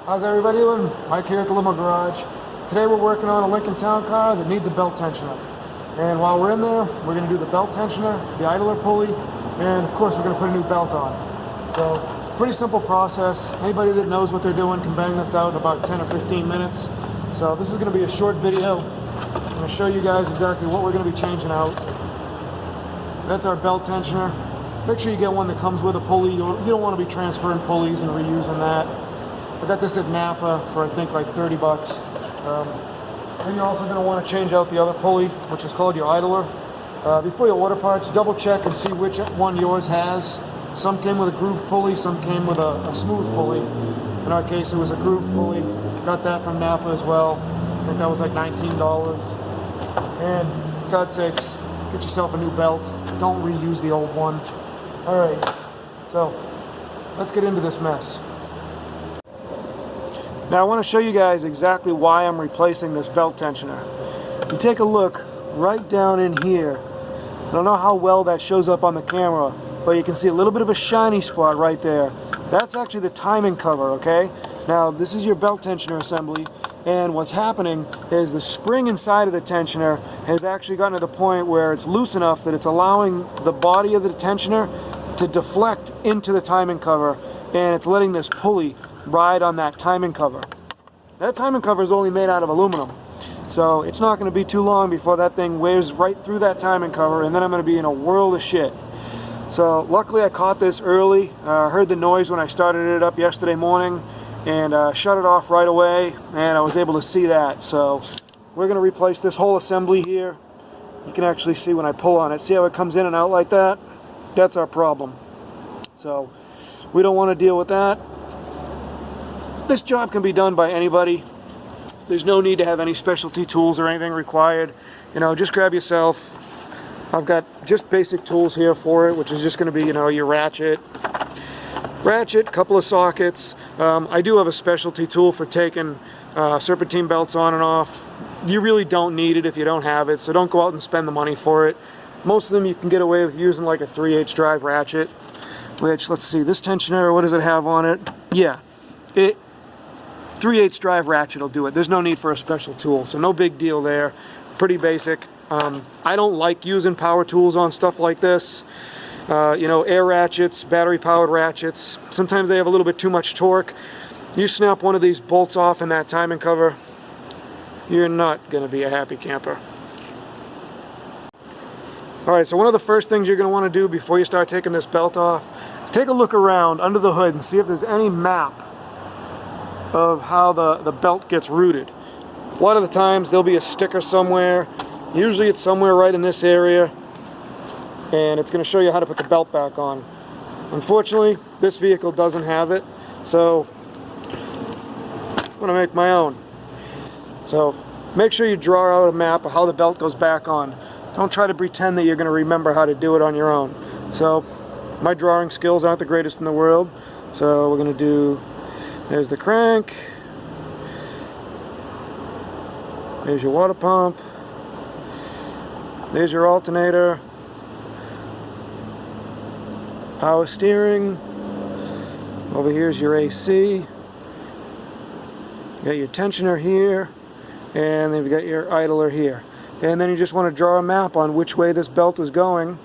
How's everybody doing? Mike here at the Limo Garage. Today we're working on a Lincoln Town car that needs a belt tensioner. And while we're in there, we're going to do the belt tensioner, the idler pulley, and of course we're going to put a new belt on. So, pretty simple process. Anybody that knows what they're doing can bang this out in about 10 or 15 minutes. So this is going to be a short video. I'm going to show you guys exactly what we're going to be changing out. That's our belt tensioner. Make sure you get one that comes with a pulley. You don't want to be transferring pulleys and reusing that. I got this at Napa for I think like 30 bucks. Then you're also going to want to change out the other pulley, which is called your idler. Before you order parts, double check and see which one yours has. Some came with a groove pulley, some came with a smooth pulley. In our case, it was a groove pulley. Got that from Napa as well. I think that was like $19. And for God's sakes, get yourself a new belt. Don't reuse the old one. All right, so let's get into this mess. Now I want to show you guys exactly why I'm replacing this belt tensioner. You take a look right down in here. I don't know how well that shows up on the camera, but you can see a little bit of a shiny spot right there. That's actually the timing cover, okay? Now this is your belt tensioner assembly, and what's happening is the spring inside of the tensioner has actually gotten to the point where it's loose enough that it's allowing the body of the tensioner to deflect into the timing cover, and it's letting this pulley ride on that timing cover. That timing cover is only made out of aluminum, so it's not going to be too long before that thing wears right through that timing cover, and then I'm going to be in a world of shit. So luckily I caught this early. Heard the noise when I started it up yesterday morning, and shut it off right away, and I was able to see that. So we're going to replace this whole assembly here. You can actually see when I pull on it. See how it comes in and out like that? That's our problem. So we don't want to deal with that. This job can be done by anybody. There's no need to have any specialty tools or anything required. You know, just grab yourself. I've got just basic tools here for it, which is just going to be, you know, your ratchet, couple of sockets. I do have a specialty tool for taking serpentine belts on and off. You really don't need it if you don't have it, so don't go out and spend the money for it. Most of them you can get away with using like a 3/8 drive ratchet, which, let's see, this tensioner, what does it have on it? Yeah, 3/8 drive ratchet will do it. There's no need for a special tool, so no big deal there. Pretty basic. I don't like using power tools on stuff like this. You know, air ratchets, battery powered ratchets, sometimes they have a little bit too much torque. You snap one of these bolts off in that timing cover, you're not going to be a happy camper. Alright, so one of the first things you're going to want to do before you start taking this belt off, take a look around under the hood and see if there's any map of how the belt gets routed. A lot of the times there'll be a sticker somewhere. Usually it's somewhere right in this area, and it's going to show you how to put the belt back on. Unfortunately, this vehicle doesn't have it, so I'm going to make my own. So make sure you draw out a map of how the belt goes back on. Don't try to pretend that you're going to remember how to do it on your own. So my drawing skills aren't the greatest in the world, so we're going to do, there's the crank, there's your water pump, there's your alternator, power steering, over here's your AC, you got your tensioner here, and then you've got your idler here. And then you just want to draw a map on which way this belt is going.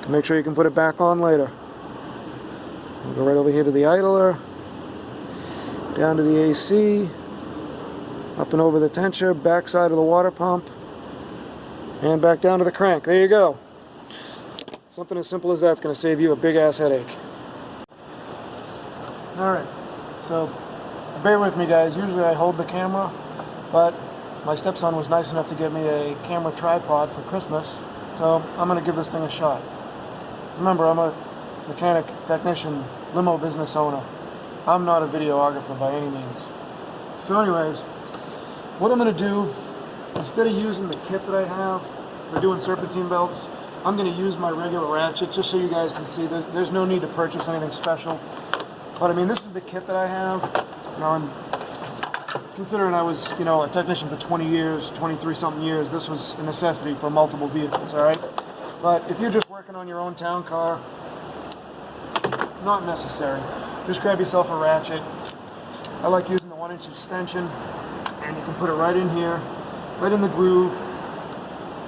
Make sure you can put it back on later. We'll go right over here to the idler, down to the AC, up and over the tensioner, back side of the water pump, and back down to the crank. There you go. Something as simple as that's going to save you a big ass headache. Alright, so bear with me guys. Usually I hold the camera, but my stepson was nice enough to get me a camera tripod for Christmas, so I'm going to give this thing a shot. Remember, I'm a mechanic, technician, limo business owner. I'm not a videographer by any means. So anyways, what I'm going to do, instead of using the kit that I have for doing serpentine belts, I'm going to use my regular ratchet just so you guys can see that there's no need to purchase anything special. But I mean, this is the kit that I have. You know, and considering I was, you know, a technician for 20 years, 23 something years, this was a necessity for multiple vehicles, all right? But if you're just working on your own town car, not necessary. Just grab yourself a ratchet, I like using the 1-inch extension, and you can put it right in here, right in the groove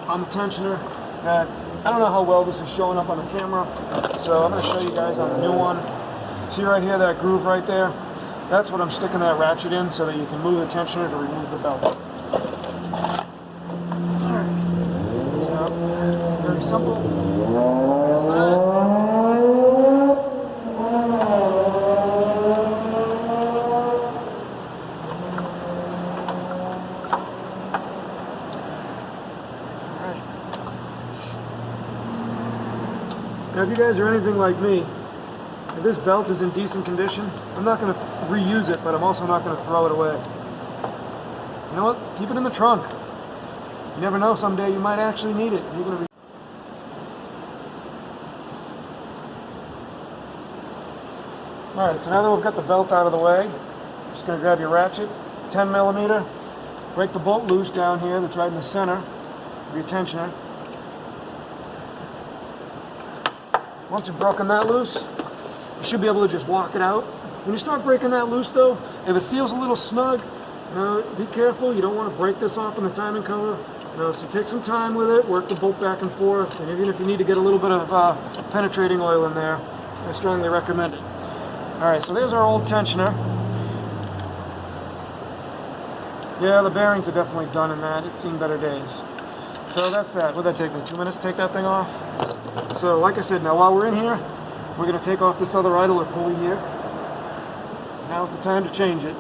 on the tensioner. I don't know how well this is showing up on the camera, so I'm going to show you guys on the new one. See right here, that groove right there? That's what I'm sticking that ratchet in so that you can move the tensioner to remove the belt. Alright, so very simple. Now, if you guys are anything like me, if this belt is in decent condition, I'm not going to reuse it, but I'm also not going to throw it away. You know what? Keep it in the trunk. You never know, someday you might actually need it. You're going to be... Alright, so now that we've got the belt out of the way, just going to grab your ratchet, 10 millimeter, break the bolt loose down here that's right in the center of your tensioner. Once you've broken that loose, you should be able to just walk it out. When you start breaking that loose though, if it feels a little snug, be careful. You don't want to break this off in the timing cover. So take some time with it, work the bolt back and forth, and even if you need to get a little bit of penetrating oil in there, I strongly recommend it. Alright, so there's our old tensioner. Yeah, the bearings are definitely done in that. It's seen better days. So that's that. What'd that take me? 2 minutes to take that thing off? So like I said, now while we're in here, we're going to take off this other idler pulley here. Now's the time to change it.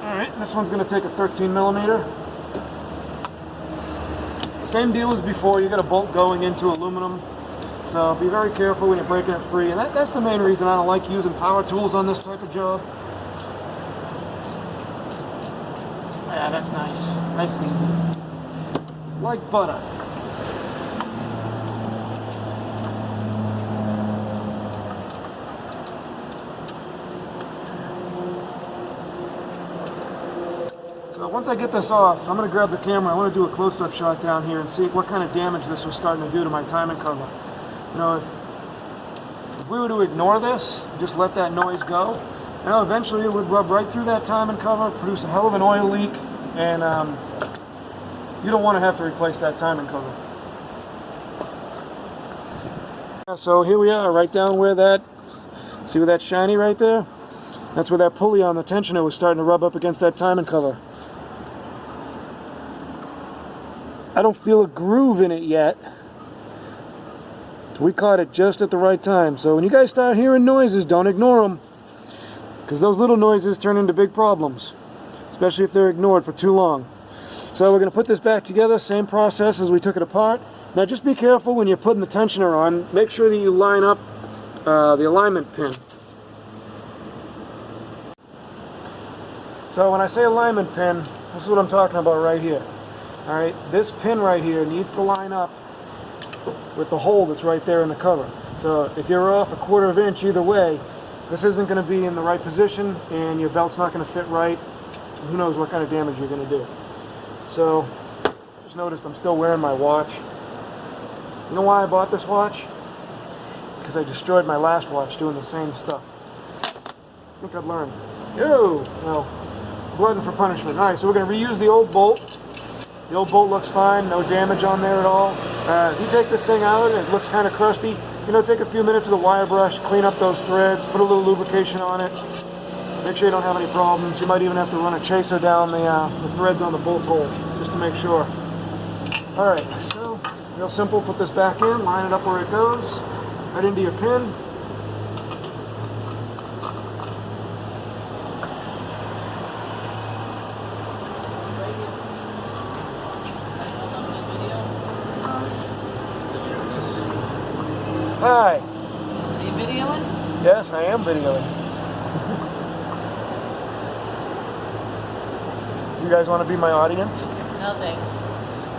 Alright, this one's going to take a 13 millimeter. Same deal as before, you got a bolt going into aluminum. So be very careful when you're breaking it free. And that's the main reason I don't like using power tools on this type of job. Yeah, that's nice. Nice and easy. Like butter. So once I get this off, I'm going to grab the camera. I want to do a close-up shot down here and see what kind of damage this was starting to do to my timing cover. You know, if we were to ignore this, just let that noise go, eventually it would rub right through that timing cover, produce a hell of an oil leak, and you don't want to have to replace that timing cover. So here we are, right down where that, see where that's shiny right there? That's where that pulley on the tensioner was starting to rub up against that timing cover. I don't feel a groove in it yet. We caught it just at the right time. So when you guys start hearing noises, don't ignore them, because those little noises turn into big problems, especially if they're ignored for too long. So we're going to put this back together, same process as we took it apart. Now just be careful when you're putting the tensioner on. Make sure that you line up the alignment pin. So when I say alignment pin, this is what I'm talking about right here. Alright, this pin right here needs to line up with the hole that's right there in the cover. So if you're off a 1/4 inch either way, this isn't going to be in the right position and your belt's not going to fit right. And who knows what kind of damage you're going to do. So, just noticed I'm still wearing my watch. You know why I bought this watch? Because I destroyed my last watch doing the same stuff. I think I'd learned. Yo! No. Glutton for punishment. Alright, so we're going to reuse the old bolt. The old bolt looks fine, no damage on there at all. If you take this thing out and it looks kind of crusty, take a few minutes with a wire brush, clean up those threads, put a little lubrication on it. Make sure you don't have any problems. You might even have to run a chaser down the threads on the bolt hole, just to make sure. Alright, so, real simple, put this back in, line it up where it goes, right into your pin. Hi. Are you videoing? Yes, I am videoing. You guys want to be my audience? No, thanks.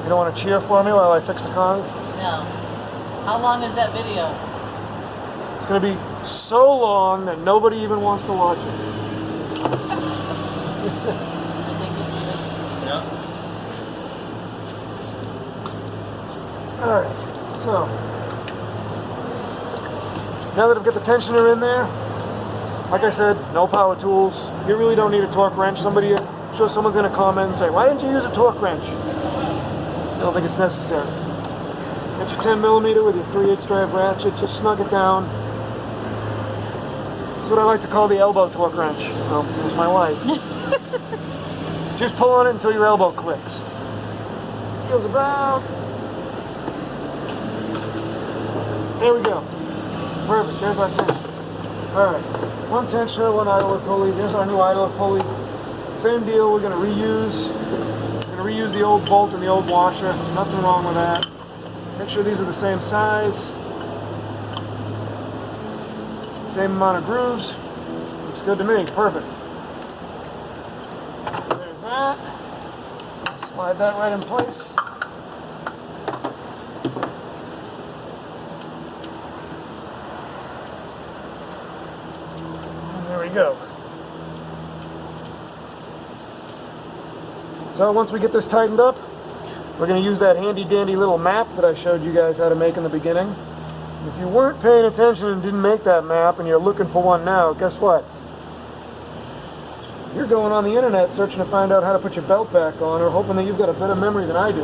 You don't want to cheer for me while I fix the cars? No. How long is that video? It's going to be so long that nobody even wants to watch it. I think you see it. Yeah. Alright, so Now that I've got the tensioner in there, like I said, no power tools. You really don't need a torque wrench. I'm sure someone's going to comment and say, why didn't you use a torque wrench? I don't think it's necessary. Get your 10mm with your 3/8 drive ratchet, just snug it down. That's what I like to call the elbow torque wrench. Well, that's my wife. Just pull on it until your elbow clicks. Feels about... There we go. Perfect, there's our tension. Alright, one tensioner, one idler pulley. There's our new idler pulley. Same deal, we're going to reuse. We're going to reuse the old bolt and the old washer. Nothing wrong with that. Make sure these are the same size. Same amount of grooves. Looks good to me, perfect. So there's that. Slide that right in place. There we go. So once we get this tightened up, we're going to use that handy dandy little map that I showed you guys how to make in the beginning. If you weren't paying attention and didn't make that map and you're looking for one now, guess what? You're going on the internet searching to find out how to put your belt back on, or hoping that you've got a better memory than I do.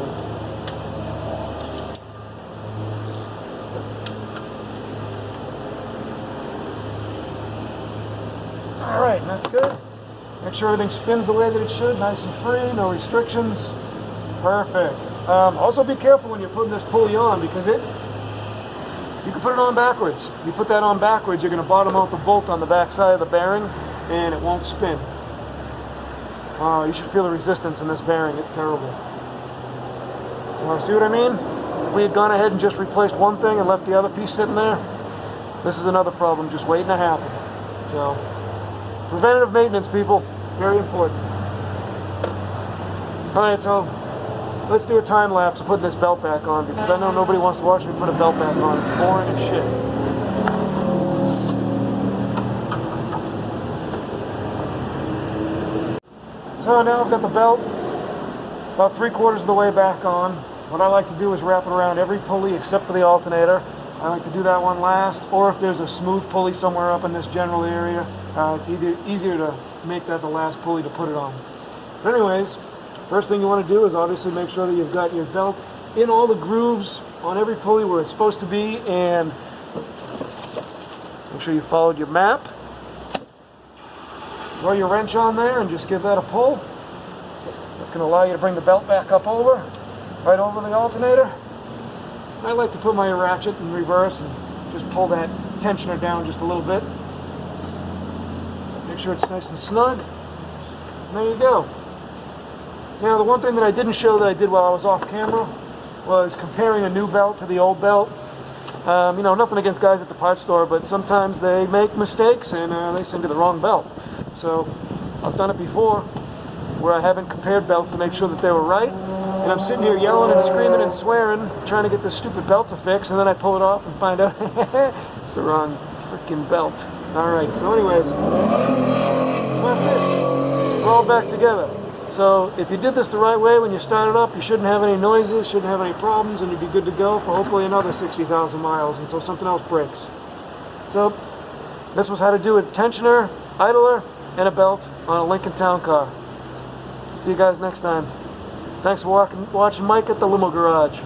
Alright, that's good. Make sure everything spins the way that it should, nice and free, no restrictions. Perfect. Also be careful when you're putting this pulley on, because you can put it on backwards. If you put that on backwards, you're going to bottom out the bolt on the back side of the bearing, and it won't spin. You should feel the resistance in this bearing. It's terrible. So see what I mean? If we had gone ahead and just replaced one thing and left the other piece sitting there, this is another problem just waiting to happen. So, preventative maintenance, people. Very important. Alright, so let's do a time lapse of putting this belt back on, because I know nobody wants to watch me put a belt back on. It's boring as shit. So now I've got the belt about 3/4 of the way back on. What I like to do is wrap it around every pulley except for the alternator. I like to do that one last, or if there's a smooth pulley somewhere up in this general area, it's easier to make that the last pulley to put it on. But anyways, first thing you want to do is obviously make sure that you've got your belt in all the grooves on every pulley where it's supposed to be, and make sure you followed your map. Throw your wrench on there and just give that a pull. That's going to allow you to bring the belt back up right over the alternator. And I like to put my ratchet in reverse and just pull that tensioner down just a little bit. Make sure it's nice and snug. And there you go. Now the one thing that I didn't show that I did while I was off camera was comparing a new belt to the old belt. You know, nothing against guys at the parts store, but sometimes they make mistakes and they send you the wrong belt. So I've done it before where I haven't compared belts to make sure that they were right, and I'm sitting here yelling and screaming and swearing trying to get this stupid belt to fix, and then I pull it off and find out it's the wrong freaking belt. Alright, so anyways, that's it. We're all back together. So if you did this the right way when you started up, you shouldn't have any noises, shouldn't have any problems, and you'd be good to go for hopefully another 60,000 miles until something else breaks. So this was how to do a tensioner, idler, and a belt on a Lincoln Town Car. See you guys next time. Thanks for watching Mike at the Limo Garage.